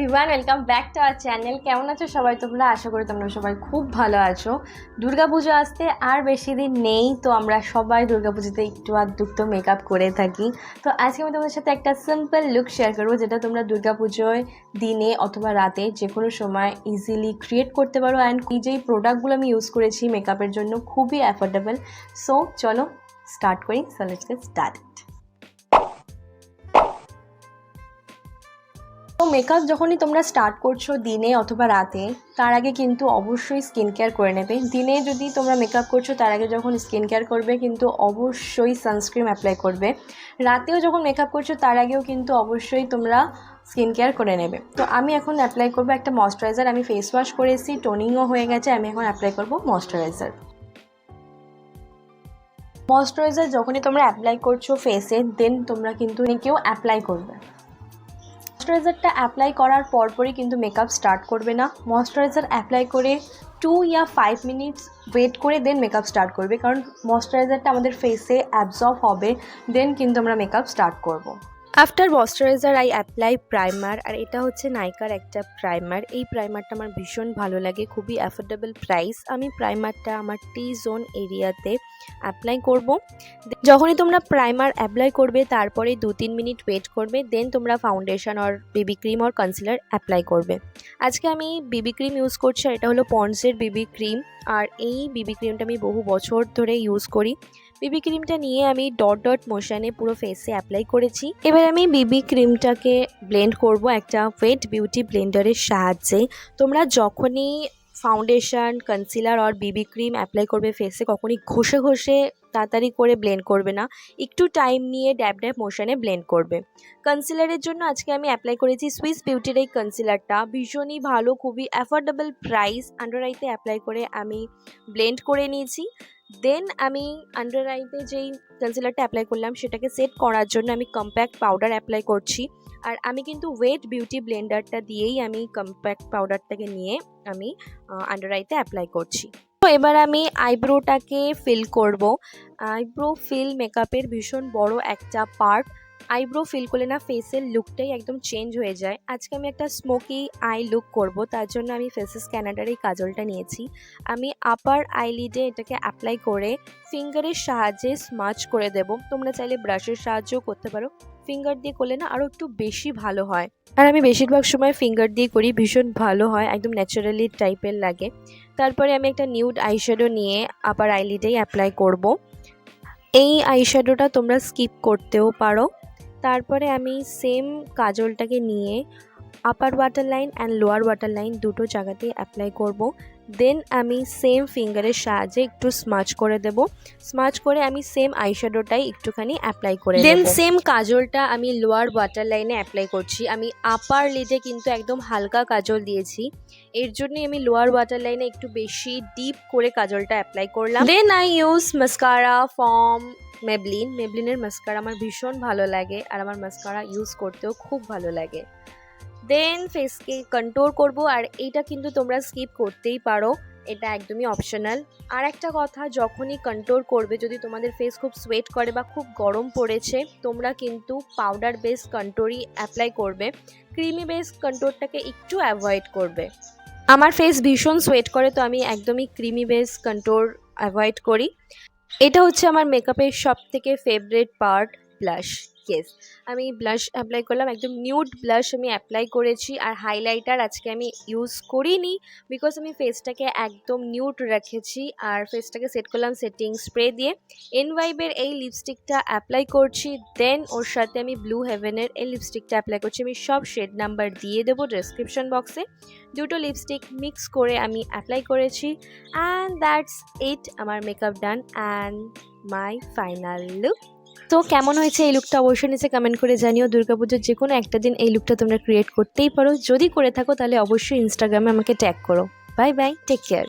Everyone, welcome back to our channel. কেমন আছো সবাই তোমরা? আশা করি তোমরা সবাই খুব ভালো আছো। দুর্গা পুজো আসতে আর বেশি দিন নেই, তো আমরা সবাই দুর্গা পুজোতে একটু আধটু তো মেকআপ করে থাকি। তো আজকে আমি তোমাদের সাথে একটা সিম্পল লুক শেয়ার করবো, যেটা তোমরা দুর্গা পুজোয় দিনে অথবা রাতে যে কোনো সময় ইজিলি ক্রিয়েট করতে পারো। অ্যান্ড এই যেই প্রোডাক্টগুলো আমি ইউজ করেছি মেকআপের জন্য খুবই অ্যাফোর্ডেবল। সো চলো স্টার্ট করি। So let's get started. তো মেকআপ যখনই তোমরা স্টার্ট করছো দিনে অথবা রাতে, তার আগে কিন্তু অবশ্যই স্কিন কেয়ার করে নেবে। দিনে যদি তোমরা মেকআপ করছো তার আগে যখন স্কিন কেয়ার করবে কিন্তু অবশ্যই সানস্ক্রিন অ্যাপ্লাই করবে। রাতেও যখন মেকআপ করছো তার আগেও কিন্তু অবশ্যই তোমরা স্কিন কেয়ার করে নেবে। তো আমি এখন অ্যাপ্লাই করবো একটা ময়শ্চারাইজার। আমি ফেস ওয়াশ করেছি, টোনিংও হয়ে গেছে। আমি এখন অ্যাপ্লাই করবো ময়শ্চারাইজার। ময়শ্চারাইজার যখনই তোমরা অ্যাপ্লাই করছো ফেসে, দেন তোমরা কিন্তু কেউ অ্যাপ্লাই করবে। ময়শ্চারাইজারটা অ্যাপ্লাই করার পরপরই কিন্তু মেকআপ স্টার্ট করবে না। ময়শ্চারাইজার অ্যাপ্লাই করে 2 या 5 মিনিটস ওয়েট করে দেন মেকআপ স্টার্ট করবে, কারণ ময়শ্চারাইজারটা আমাদের ফেসে অ্যাবজর্ব হবে, দেন কিন্তু আমরা মেকআপ স্টার্ট করব। After moisturizer I apply primer, আর এটা হচ্ছে নাইকার একটা প্রাইমার। এই প্রাইমারটা আমার ভীষণ ভালো লাগে, খুবই অ্যাফোর্ডেবল প্রাইস। আমি প্রাইমারটা আমার টি জোন এরিয়াতে অ্যাপ্লাই করব। যখনই তোমরা প্রাইমার অ্যাপ্লাই করবে তারপরে 2-3 মিনিট ওয়েট করবে, দেন তোমরা ফাউন্ডেশন আর বেবি ক্রিম আর কনসিলার অ্যাপ্লাই করবে। আজকে আমি বেবি ক্রিম ইউজ করছি, আর এটা হলো পন্ডসের বেবি ক্রিম। আর এই বেবি ক্রিমটা আমি বহু বছর ধরে ইউজ করি। বেবি ক্রিমটা নিয়ে আমি ডট ডট মোশনে পুরো ফেসে অ্যাপ্লাই করেছি। এবার আমি বেবি ক্রিমটাকে ব্লেন্ড করব একটা ওয়েট বিউটি ব্লেন্ডারের সাহায্যে। তোমরা যখনই ফাউন্ডেশন, কনসিলার আর বেবি ক্রিম অ্যাপ্লাই করবে ফেসে, কখনই ঘষে ঘষে তাড়াতাড়ি করে ব্লেন্ড করবে না, একটু টাইম নিয়ে ড্যাব ড্যাব মোশনে ব্লেন্ড করবে। কনসিলারের জন্য আজকে আমি অ্যাপ্লাই করেছি সুইস বিউটির এই কনসিলারটা। ভীষণই ভালো, খুবই অ্যাফোর্ডেবল প্রাইস। আন্ডার আইতে অ্যাপ্লাই করে আমি ব্লেন্ড করে নিয়েছি। দেন আমি আন্ডার আইতে যেই কনসিলারটা অ্যাপ্লাই করলাম সেটাকে সেট করার জন্য আমি কম্প্যাক্ট পাউডার অ্যাপ্লাই করছি। আর আমি কিন্তু ওয়েট বিউটি ব্লেন্ডারটা দিয়েই আমি কম্প্যাক্ট পাউডারটাকে নিয়ে আমি আন্ডার আইতে অ্যাপ্লাই করছি। তো এবার আমি আইব্রোটাকে ফিল করব। আইব্রো ফিল মেকআপের ভীষণ বড় একটা পার্ট। আইব্রো ফিল করলে না ফেসের লুকটাই একদম চেঞ্জ হয়ে যায়। আজকে আমি একটা স্মোকি আই লুক করব, তার জন্য আমি ফেসেস ক্যানাডার এই কাজলটা নিয়েছি। আমি আপার আইলিডে এটাকে অ্যাপ্লাই করে ফিঙ্গারের সাহায্যে স্মাচ করে দেব। তোমরা চাইলে ব্রাশের সাহায্যও করতে পারো, ফিঙ্গার দিয়ে করলে না আরও একটু বেশি ভালো হয়। আর আমি বেশিরভাগ সময় ফিঙ্গার দিয়ে করি, ভীষণ ভালো হয়, একদম ন্যাচারালি টাইপের লাগে। তারপরে আমি একটা নিউড আইশ্যাডো নিয়ে আপার আইলিডেই অ্যাপ্লাই করব। এই আইশ্যাডোটা তোমরা স্কিপ করতেও পারো। তারপরে আমি সেম কাজলটাকে নিয়ে upper water line and lower water line দুটো জায়গাতেই অ্যাপ্লাই করব। দেন আমি সেম ফিঙ্গারের সাহায্যে একটু স্মাচ করে দেব। স্মাচ করে আমি সেম আইশ্যাডোটাই একটুখানি অ্যাপ্লাই করে দেন সেম কাজলটা আমি লোয়ার ওয়াটার লাইনে অ্যাপ্লাই করছি। আমি আপার লিডে কিন্তু একদম হালকা কাজল দিয়েছি, এর জন্যই আমি লোয়ার ওয়াটার লাইনে একটু বেশি ডিপ করে কাজলটা অ্যাপ্লাই করলাম। Then I use mascara from মেবলিনের মাস্কারা আমার ভীষণ ভালো লাগে, আর আমার মাস্কারা ইউজ করতেও খুব ভালো লাগে। দেন ফেসকে কন্ট্রোল করব, আর এইটা কিন্তু তোমরা স্কিপ করতেই পারো, এটা একদমই অপশনাল। আর একটা কথা, যখনই কন্ট্রোল করবে, যদি তোমাদের ফেস খুব সোয়েট করে বা খুব গরম পড়েছে, তোমরা কিন্তু পাউডার বেস কন্ট্রোলই অ্যাপ্লাই করবে। ক্রিমি বেস কন্ট্রোলটাকে একটু অ্যাভয়েড করবে। আমার ফেস ভীষণ সোয়েট করে, তো আমি একদমই ক্রিমি বেস কন্ট্রোল অ্যাভয়েড করি। এটা হচ্ছে আমার মেকআপের সবথেকে ফেভারিট পার্ট, ব্লাশ। ইয়েস, আমি ব্লাশ অ্যাপ্লাই করলাম, একদম নিউড ব্লাশ আমি অ্যাপ্লাই করেছি। আর হাইলাইটার আজকে আমি ইউজ করিনি, বিকজ আমি ফেসটাকে একদম নিউড রেখেছি। আর ফেসটাকে সেট করলাম সেটিং স্প্রে দিয়ে। এনভাইবের এই লিপস্টিকটা অ্যাপ্লাই করছি। দেন ওর সাথে আমি ব্লু হেভেনের এই লিপস্টিকটা অ্যাপ্লাই করছি। আমি সব শেড নাম্বার দিয়ে দেবো ডেসক্রিপশন বক্সে। দুটো লিপস্টিক মিক্স করে আমি অ্যাপ্লাই করেছি। অ্যান্ড দ্যাটস ইট, আমার makeup done and my final look. তো কেমন হয়েছে এই লুকটা অবশ্যই নিচে কমেন্ট করে জানিও। দুর্গাপুজোর যে কোনো একটা দিন এই লুকটা তোমরা ক্রিয়েট করতেই পারো। যদি করে থাকো তাহলে অবশ্যই ইনস্টাগ্রামে আমাকে ট্যাগ করো। Bye bye, take care.